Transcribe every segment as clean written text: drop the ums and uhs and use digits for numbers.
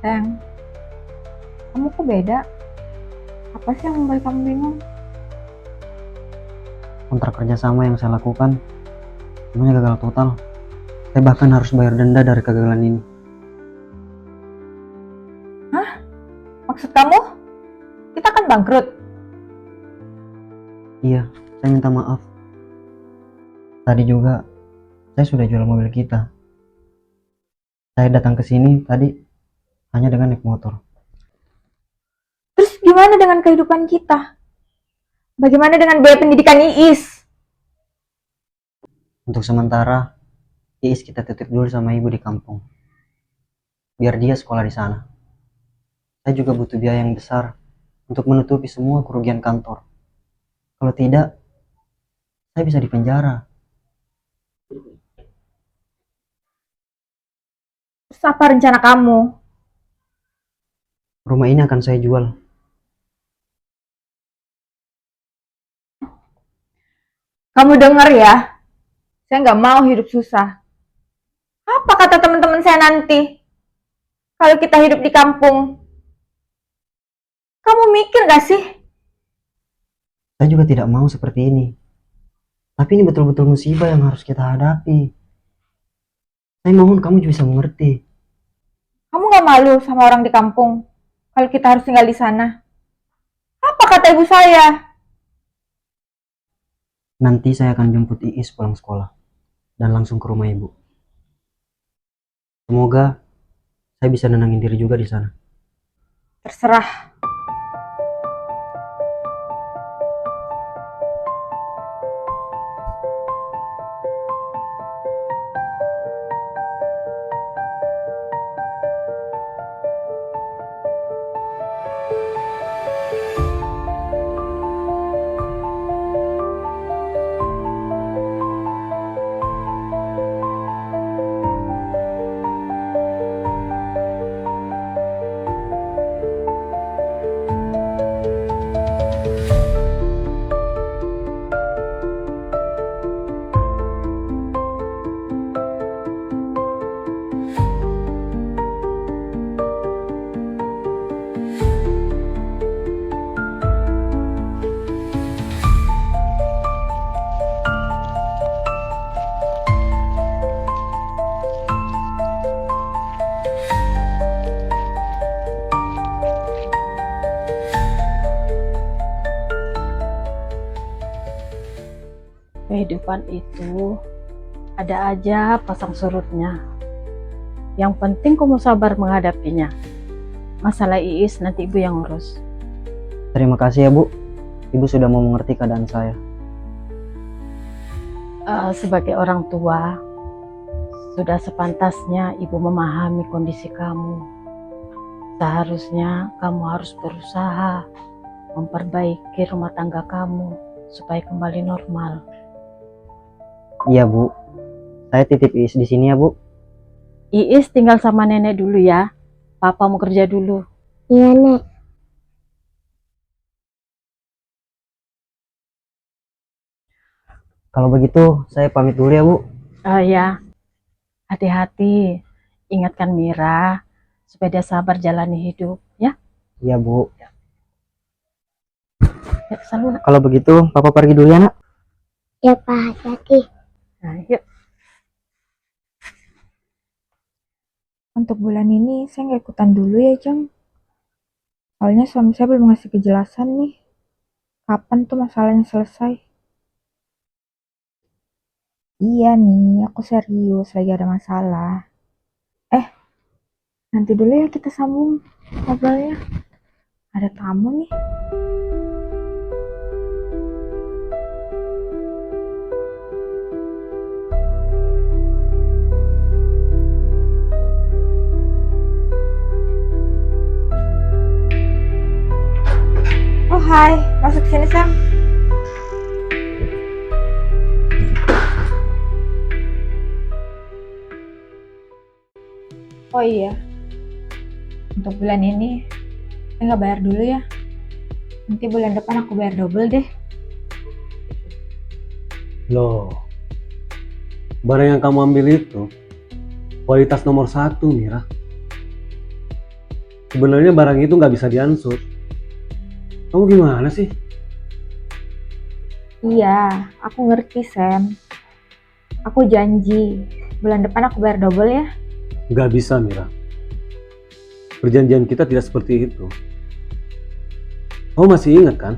Sayang, kamu kok beda? Apa sih yang membuat kamu bingung? Kontrak kerjasama yang saya lakukan semuanya gagal total. Saya bahkan harus bayar denda dari kegagalan ini. Maksud kamu? Kita kan bangkrut. Iya, saya minta maaf. Tadi juga saya sudah jual mobil kita. Saya datang ke sini tadi hanya dengan naik motor. Terus gimana dengan kehidupan kita? Bagaimana dengan biaya pendidikan Iis? Untuk sementara, Iis kita titip dulu sama ibu di kampung. Biar dia sekolah di sana. Saya juga butuh biaya yang besar untuk menutupi semua kerugian kantor. Kalau tidak, saya bisa dipenjara. Terus apa rencana kamu? Rumah ini akan saya jual. Kamu dengar ya? Saya nggak mau hidup susah. Apa kata teman-teman saya nanti? Kalau kita hidup di kampung. Kamu mikir gak sih? Saya juga tidak mau seperti ini. Tapi ini betul-betul musibah yang harus kita hadapi. Saya mohon kamu juga bisa mengerti. Kamu gak malu sama orang di kampung? Kalau kita harus tinggal di sana? Apa kata ibu saya? Nanti saya akan jemput Iis pulang sekolah dan langsung ke rumah ibu. Semoga saya bisa nenangin diri juga di sana. Terserah. Kehidupan itu ada aja pasang surutnya. Yang penting kamu sabar menghadapinya. Masalah Iis nanti ibu yang urus. Terima kasih ya Bu. Ibu sudah mau mengerti keadaan saya. Sebagai orang tua, sudah sepantasnya ibu memahami kondisi kamu. Seharusnya kamu harus berusaha memperbaiki rumah tangga kamu supaya kembali normal. Iya Bu. Saya titip Iis di sini ya Bu. Iis tinggal sama nenek dulu ya. Papa mau kerja dulu. Iya, Nek. Kalau begitu saya pamit dulu ya Bu. Ya, hati-hati. Ingatkan Mira supaya dia sabar jalani hidup ya. Iya Bu. Yuk, selalu. Kalau begitu Papa pergi dulu ya Nak. Ya, Pak. Hati-hati. Nah, yuk. Untuk bulan ini saya nggak ikutan dulu ya, Jeng. Soalnya suami saya belum ngasih kejelasan nih. Kapan tuh masalahnya selesai? Iya nih, aku serius lagi ada masalah. Nanti dulu ya kita sambung ngobrolnya. Ada tamu nih. Oh hai, masuk sini Sam. Oh iya, untuk bulan ini saya nggak bayar dulu ya. Nanti bulan depan aku bayar double deh. Loh, barang yang kamu ambil itu kualitas nomor 1, Mira. sebenarnya barang itu nggak bisa diansur. Kamu gimana sih? Iya, aku ngerti, Sam. Aku janji, bulan depan aku bayar double ya. Nggak bisa, Mira. Perjanjian kita tidak seperti itu. Kamu masih ingat kan?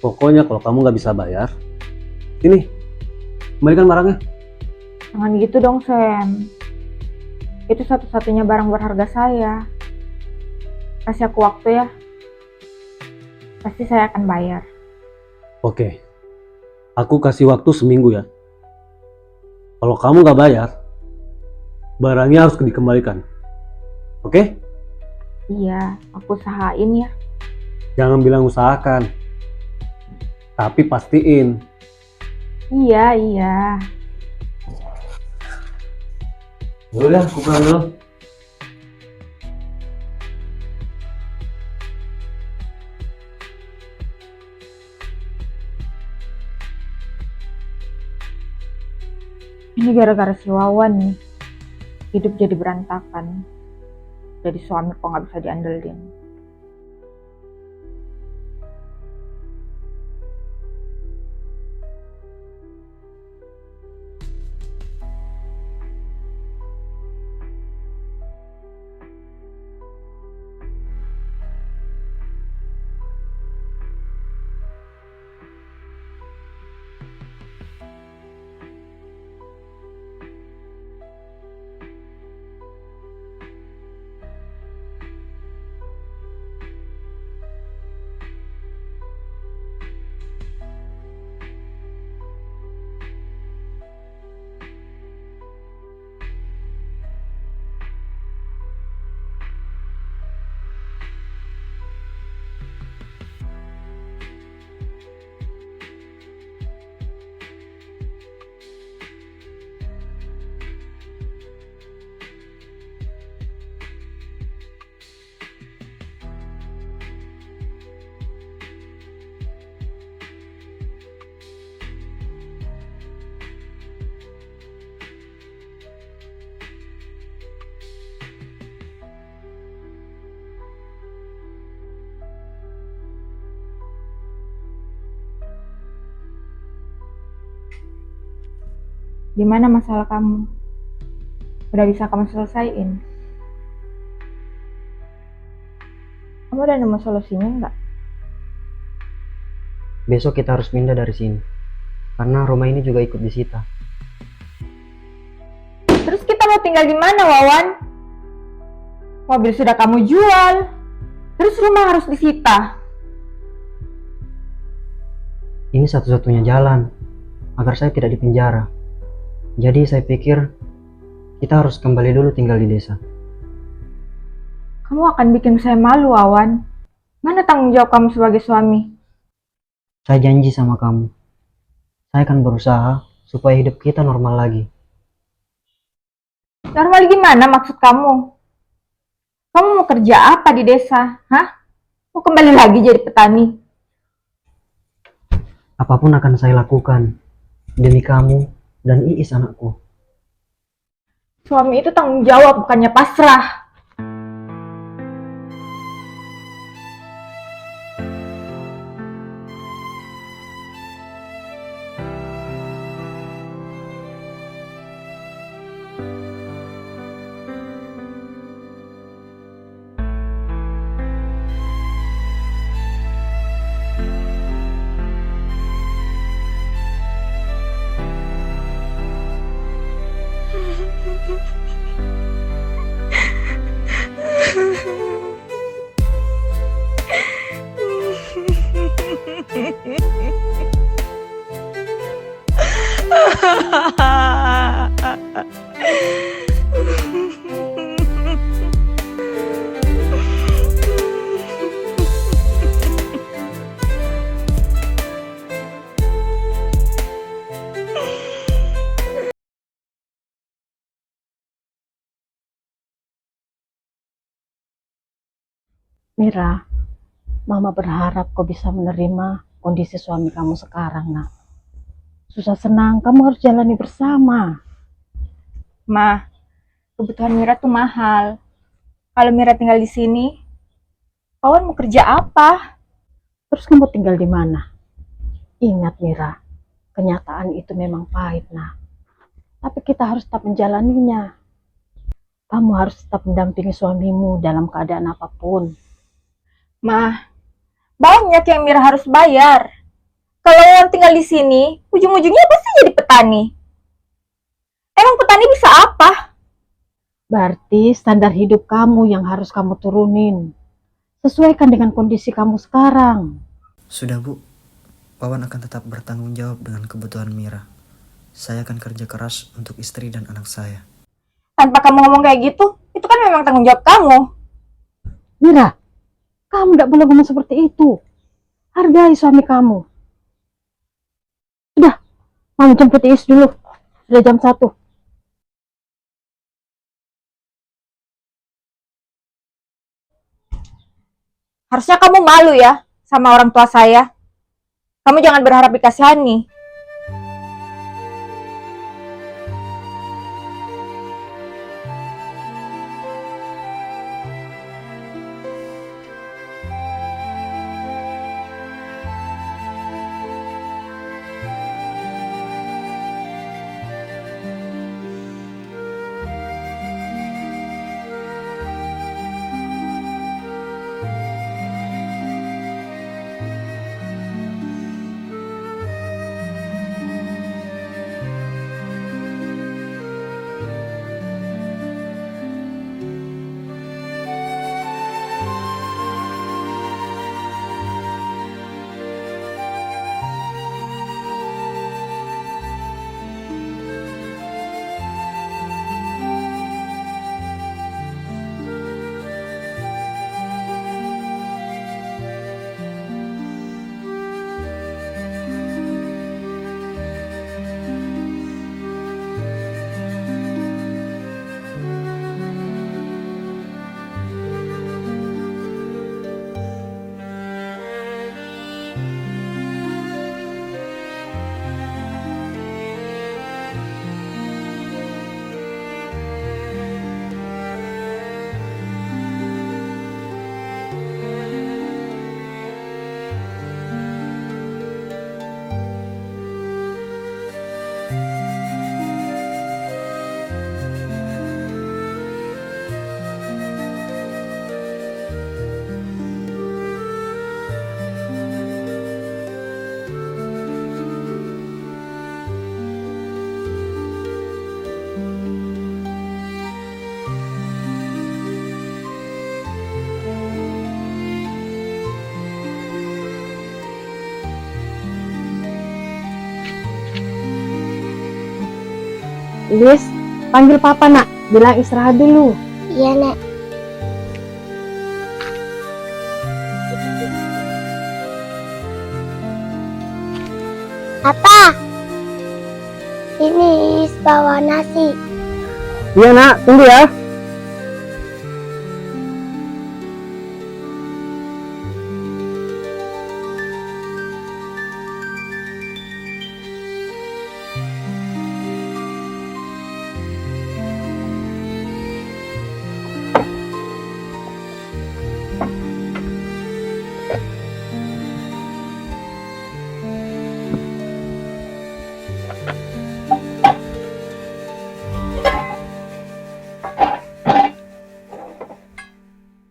Pokoknya kalau kamu nggak bisa bayar, ini, kembalikan barangnya. Jangan gitu dong, Sam. Itu satu-satunya barang berharga saya. Kasih aku waktu ya. Pasti saya akan bayar. Oke, aku kasih waktu seminggu ya. Kalau kamu nggak bayar, barangnya harus dikembalikan. Oke? Iya, aku usahain ya. Jangan bilang usahakan, tapi pastiin. Iya, iya. Udah, aku pulang dulu. Ini gara-gara si Wawan nih. Hidup jadi berantakan. Jadi suami kok nggak bisa diandelin. Gimana masalah kamu? Udah bisa kamu selesaiin? Kamu udah nemu solusinya nggak? Besok kita harus pindah dari sini. Karena rumah ini juga ikut disita. Terus kita mau tinggal di mana, Wawan? Mobil sudah kamu jual. Terus rumah harus disita. Ini satu-satunya jalan agar saya tidak dipenjara. Jadi saya pikir kita harus kembali dulu tinggal di desa. Kamu akan bikin saya malu, Wawan. Mana tanggung jawab kamu sebagai suami? Saya janji sama kamu. Saya akan berusaha supaya hidup kita normal lagi. Normal gimana maksud kamu? Kamu mau kerja apa di desa? Hah? Mau kembali lagi jadi petani? Apapun akan saya lakukan demi kamu dan Iis anakku. Suami itu tanggung jawab, bukannya pasrah. Mira, Mama berharap kau bisa menerima kondisi suami kamu sekarang, nak. Susah senang, kamu harus jalani bersama. Ma, kebutuhan Mira tuh mahal. Kalau Mira tinggal di sini, Pawan mau kerja apa? Terus kamu tinggal di mana? Ingat Mira, kenyataan itu memang pahit nah. Tapi kita harus tetap menjalaninya. Kamu harus tetap mendampingi suamimu dalam keadaan apapun. Mah, banyak yang Mira harus bayar. Kalau Wawan tinggal di sini, ujung-ujungnya pasti jadi petani. Emang petani bisa apa? Berarti standar hidup kamu yang harus kamu turunin. Sesuaikan dengan kondisi kamu sekarang. Sudah Bu, Wawan akan tetap bertanggung jawab dengan kebutuhan Mira. Saya akan kerja keras untuk istri dan anak saya. Tanpa kamu ngomong kayak gitu, itu kan memang tanggung jawab kamu. Mira, kamu tidak boleh ngomong seperti itu. Hargai suami kamu. Udah, mami jemput Iis dulu. Sudah jam 1. Harusnya kamu malu ya sama orang tua saya. Kamu jangan berharap dikasihani. Iis, panggil papa nak. Bilang istirahat dulu. Iya, Nek. Apa? Ini Iis bawa nasi. Iya nak, tunggu ya.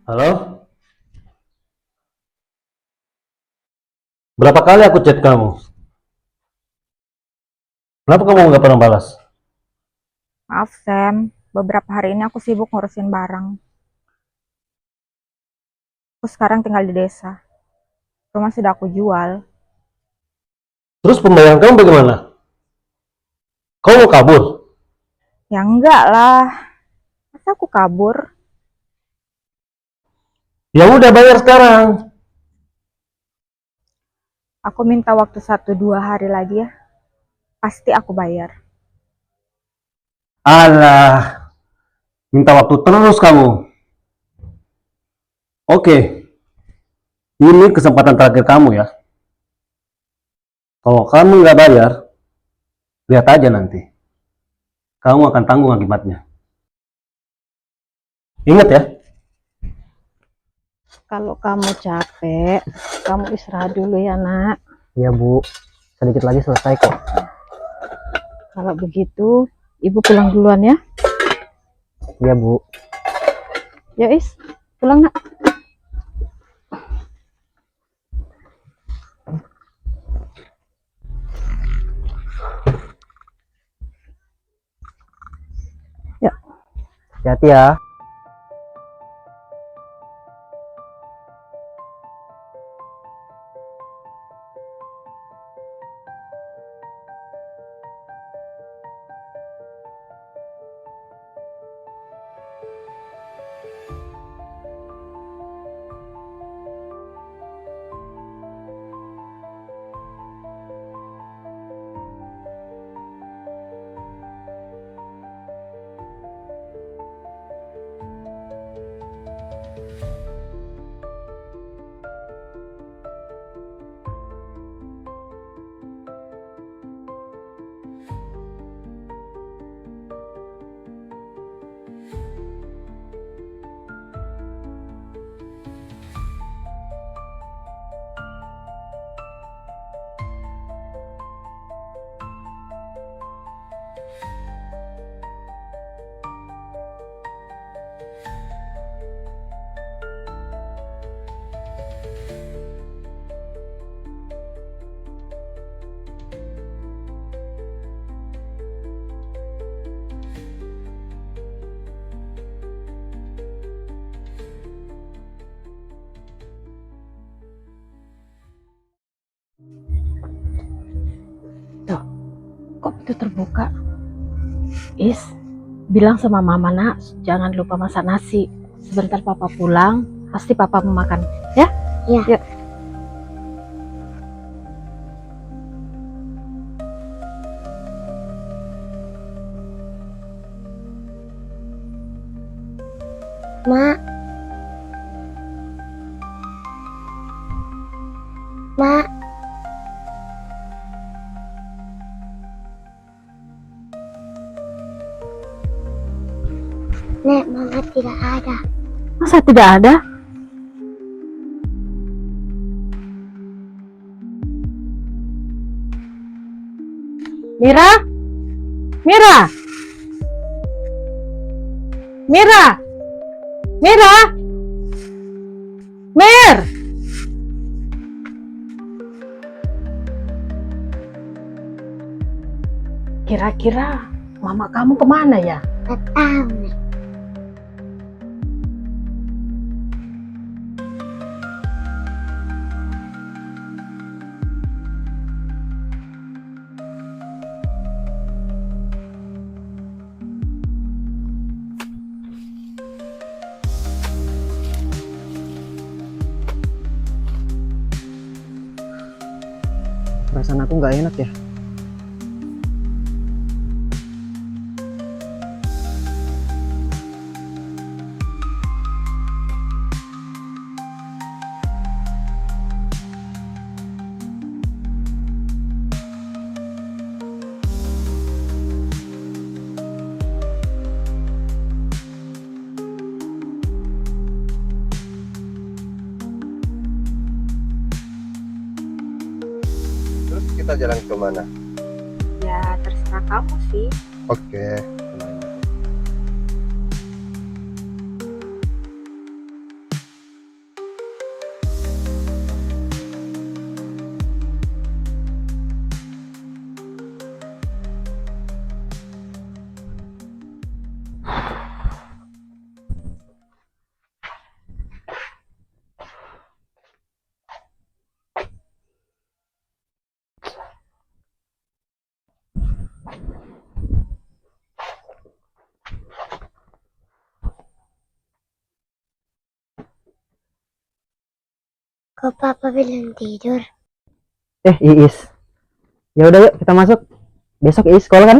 Halo? Berapa kali aku chat kamu? Kenapa kamu nggak pernah balas? Maaf, Sam. Beberapa hari ini aku sibuk ngurusin barang. Aku sekarang tinggal di desa. Rumah sudah aku jual. Terus pembayaran kamu bagaimana? Kau mau kabur? Ya enggak lah. Masa aku kabur? Ya udah bayar sekarang. Aku minta waktu 1-2 hari lagi ya. Pasti aku bayar. Alah, minta waktu terus kamu. Oke, ini kesempatan terakhir kamu ya. Kalau kamu nggak bayar, lihat aja nanti. Kamu akan tanggung akibatnya. Ingat ya. Kalau kamu capek, kamu istirahat dulu ya, Nak. Iya, Bu. Sedikit lagi selesai kok. Kalau begitu, Ibu pulang duluan ya. Iya, Bu. Ya, Is. Pulang, Nak. Ya. Hati-hati ya. Kok itu terbuka? Is, bilang sama Mama, Nak, jangan lupa masak nasi. Sebentar Papa pulang, pasti Papa mau makan. Ya? Ya. Ya. Mak. Mak. Nek, Mama tidak ada. Masa tidak ada? Mira? Mira? Mira? Mira? Mir? Kira-kira mama kamu kemana ya? Gak tahu, Nek. Perasaan aku nggak enak ya. Terus kita jalan ke mana? Ya terserah kamu sih. Oke. Kok Papa belum tidur? Iis. Ya udah yuk kita masuk. Besok Iis sekolah kan?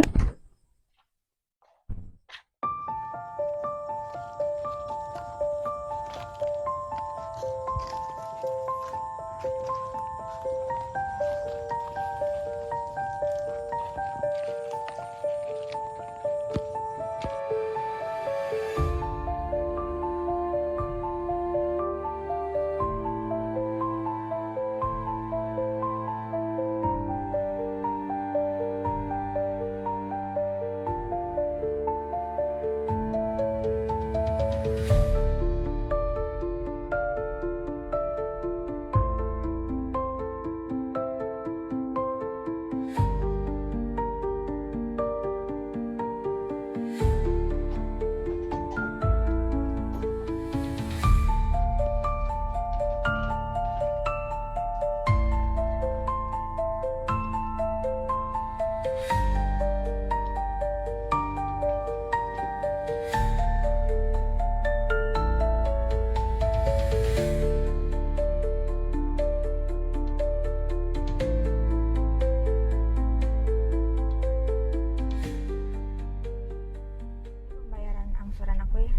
aku ya.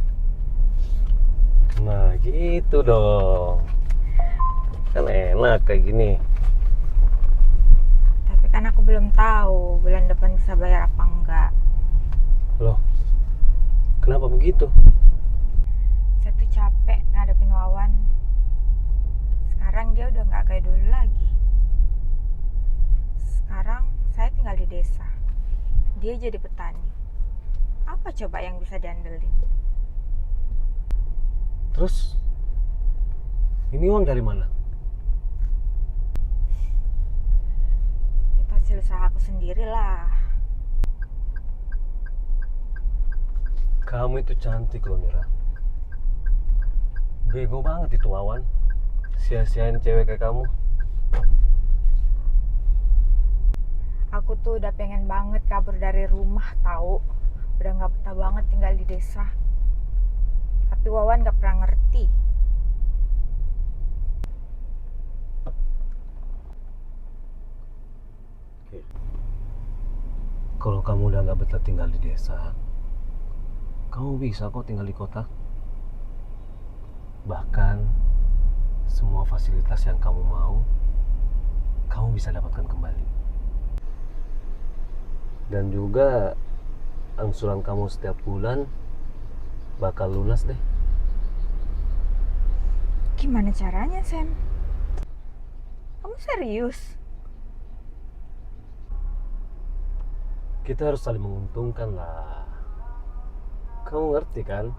Nah gitu dong. Kan enak kayak gini. Tapi kan aku belum tahu bulan depan bisa bayar apa enggak. Loh, kenapa begitu? Saya tuh capek ngadepin Wawan. Sekarang dia udah nggak kayak dulu lagi. Sekarang saya tinggal di desa. Dia jadi petani. Apa coba yang bisa diandelin? Terus, ini uang dari mana? Itu hasil usaha aku sendirilah. Kamu itu cantik loh Mira. Bego banget itu Wawan. Sia-siain cewek kayak kamu. Aku tuh udah pengen banget kabur dari rumah tahu. Udah nggak betah banget tinggal di desa. Tapi Wawan nggak pernah ngerti. Kalau kamu udah gak betah tinggal di desa, kamu bisa kok tinggal di kota. Bahkan semua fasilitas yang kamu mau, kamu bisa dapatkan kembali. Dan juga angsuran kamu setiap bulan bakal lunas deh. Gimana caranya, Sam? Kamu serius? Kita harus saling menguntungkan lah. Kamu ngerti kan?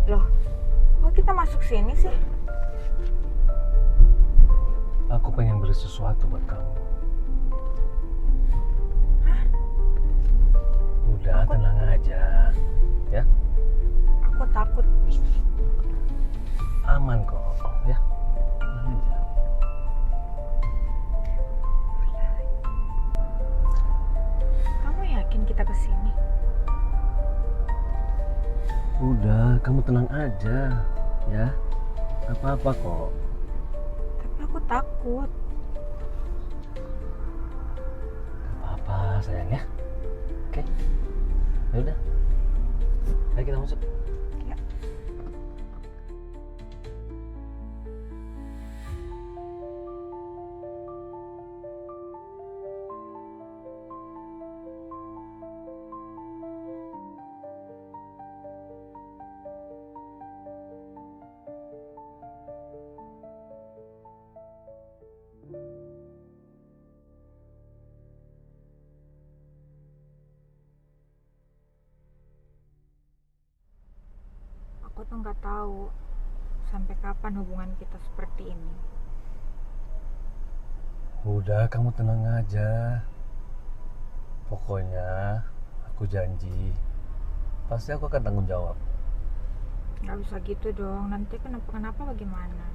Loh, kok kita masuk sini sih? Aku pengen beri sesuatu buat kamu. Udah, tenang aja. Ya, Aku takut. aman kok. Ya, tenang aja. Kamu yakin kita kesini? Udah, kamu tenang aja. Ya, apa-apa kok. Tapi aku takut. Apa-apa sayang ya. Oke. Ya udah. Ayo kita masuk. Ya. Aku tuh nggak tahu sampai kapan hubungan kita seperti ini. Udah, kamu tenang aja. Pokoknya aku janji pasti aku akan tanggung jawab. Nggak bisa gitu dong. Nanti kenapa-kenapa bagaimana?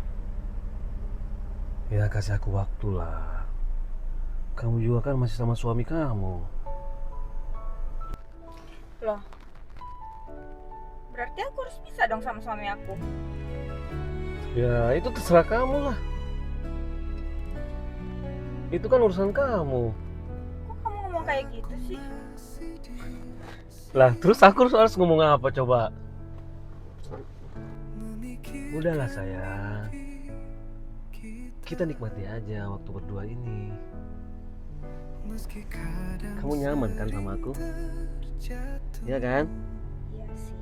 Ya kasih aku waktu lah. Kamu juga kan masih sama suami kamu. Loh, berarti aku harus pisah dong sama suami aku. Ya itu terserah kamu lah. Itu kan urusan kamu. Kok kamu ngomong kayak gitu sih? Lah terus aku harus ngomong apa coba? Udahlah sayang. Kita nikmati aja waktu berdua ini. Kamu nyaman kan sama aku? Iya kan? Iya sih.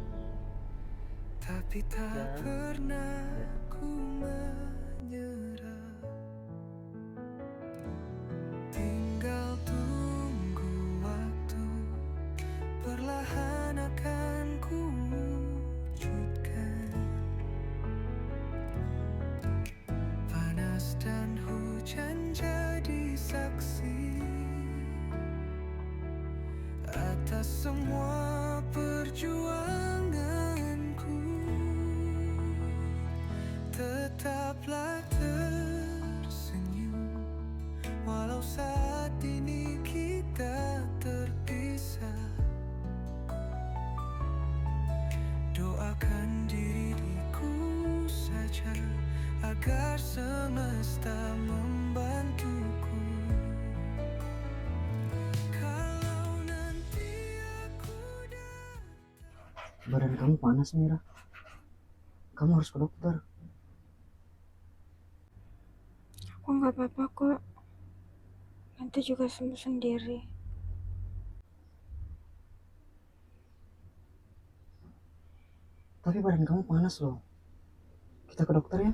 Ya. Tinggal tunggu waktu, perlahan akan ku wujudkan. Panas dan hujan jadi saksi atas semua perjuangan. agar semesta membantuku. Kalau nanti aku Badan kamu panas, Mira. Kamu harus ke dokter. Aku nggak apa-apa kok. Nanti juga sembuh sendiri. Tapi badan kamu panas loh. Kita ke dokter ya.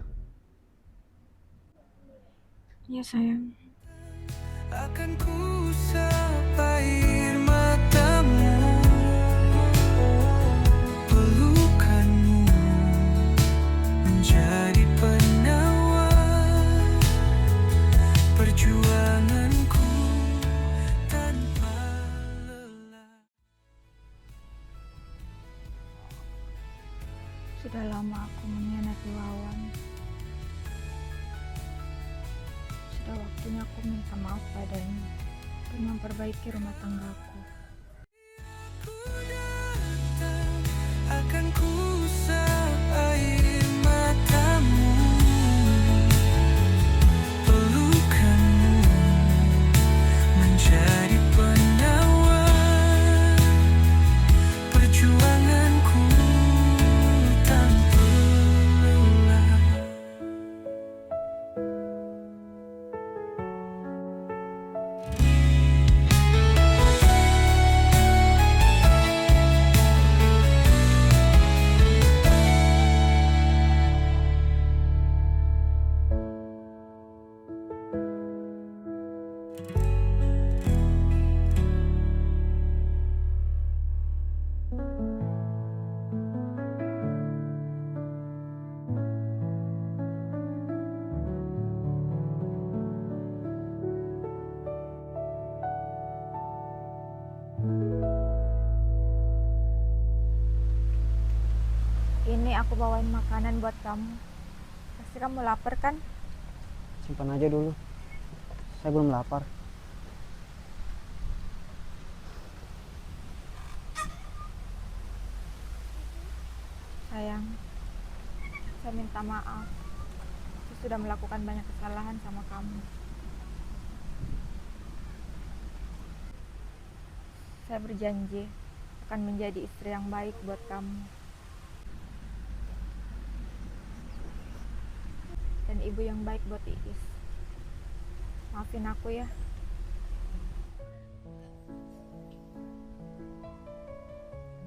Iya sayang. akan kusap air matamu, pelukanmu menjadi penawar perjuanganku tanpa lelah. Sudah lama aku mengkhianati Wawan. Sudah waktunya aku minta maaf padanya dan memperbaiki rumah tanggaku. Ku datang, akan kusap air matamu, pelukanmu menjadi penawar perjuanganku tanpa lelah. Ini aku bawain makanan buat kamu. Pasti kamu lapar kan? Simpan aja dulu. Saya belum lapar. Sayang, saya minta maaf. Saya sudah melakukan banyak kesalahan sama kamu. Saya berjanji akan menjadi istri yang baik buat kamu. Dan ibu yang baik buat Iis. Maafin aku ya.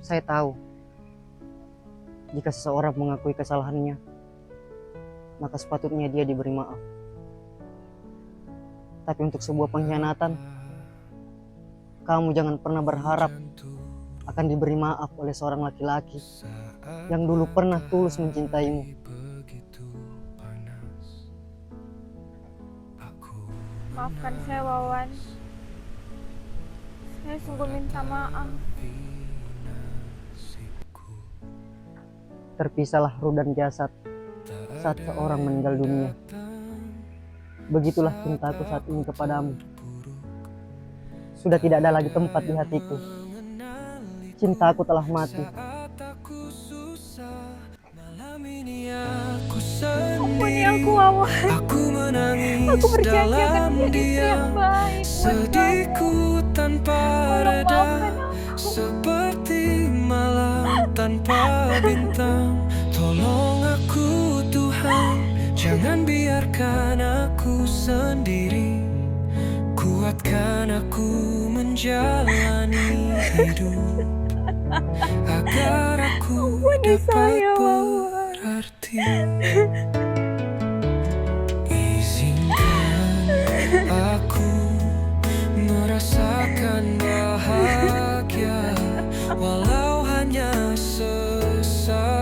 Saya tahu, jika seseorang mengakui kesalahannya, maka sepatutnya dia diberi maaf. Tapi untuk sebuah pengkhianatan, kamu jangan pernah berharap akan diberi maaf oleh seorang laki-laki yang dulu pernah tulus mencintaimu. Maafkan saya, Wawan. Saya sungguh minta maaf. Terpisahlah ruh dan jasad saat seorang meninggal dunia. Begitulah cintaku saat ini kepadamu. Sudah tidak ada lagi tempat di hatiku. Cintaku telah mati. Ampuni aku, Wawan. Aku menangis Aku berjanji akan dalam menjadi istri yang diam, baik buat kamu. sedihku tanpa Tolong reda, maafkan aku. seperti malam tanpa bintang. Tolong aku Tuhan, jangan biarkan aku sendiri. Kuatkan aku menjalani hidup, agar aku Ampuni dapat saya, Wawan. berarti. Izinkan aku merasakan bahagia, walau hanya sesaat.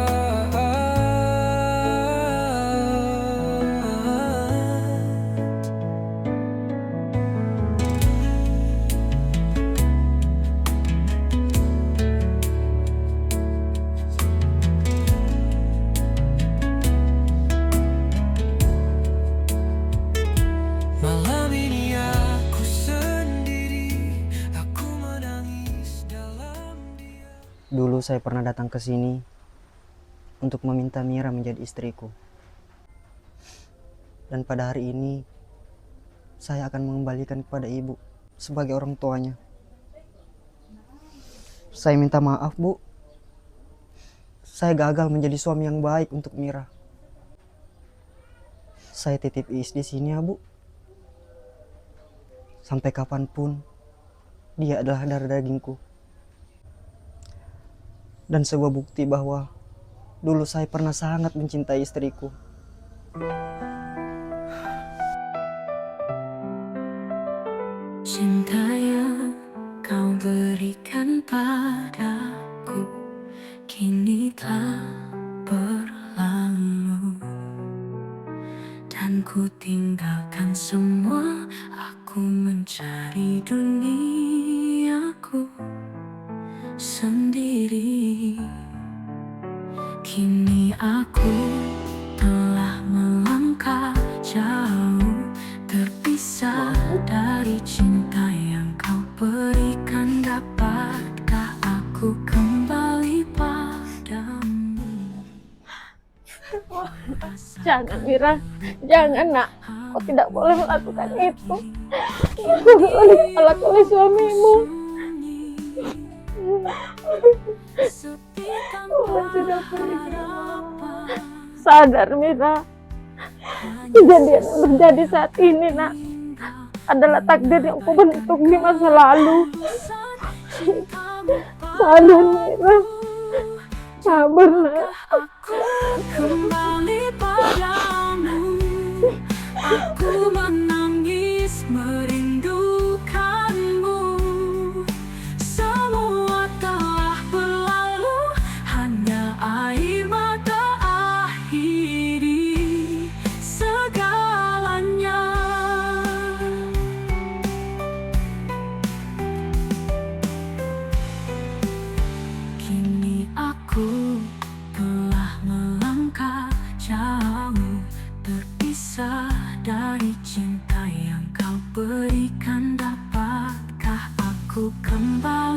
Malam ini aku sendiri, aku menangis dalam diam. Dulu saya pernah datang ke sini untuk meminta Mira menjadi istriku. Dan pada hari ini, saya akan mengembalikan kepada ibu sebagai orang tuanya. Saya minta maaf, Bu. Saya gagal menjadi suami yang baik untuk Mira. Saya titip Iis di sini ya, Bu. Sampai kapanpun, dia adalah darah dagingku. Dan sebuah bukti bahwa dulu saya pernah sangat mencintai istriku. Cinta yang kau berikan padaku kini telah berlalu, dan ku tinggalkan semua. Aku mencari duniaku sendiri. Kini aku telah melangkah jauh, terpisah dari cinta yang kau berikan. Dapatkah aku kembali padamu? Jangan Mira, jangan nak. Kau tidak boleh melakukan itu. Itu boleh disalahkan oleh suamimu. Tuhan sudah pergi. Sadar Mira, kejadian yang terjadi saat ini nak adalah takdir yang kau bentuk di masa lalu. Sadar Mira, sabar nak. Kembali padamu, aku menangis merindukanmu. Semua telah berlalu, hanya air mata akhiri segalanya. Kini aku telah melangkah jauh, terpisah dari cinta yang kau berikan. Dapatkah aku kembali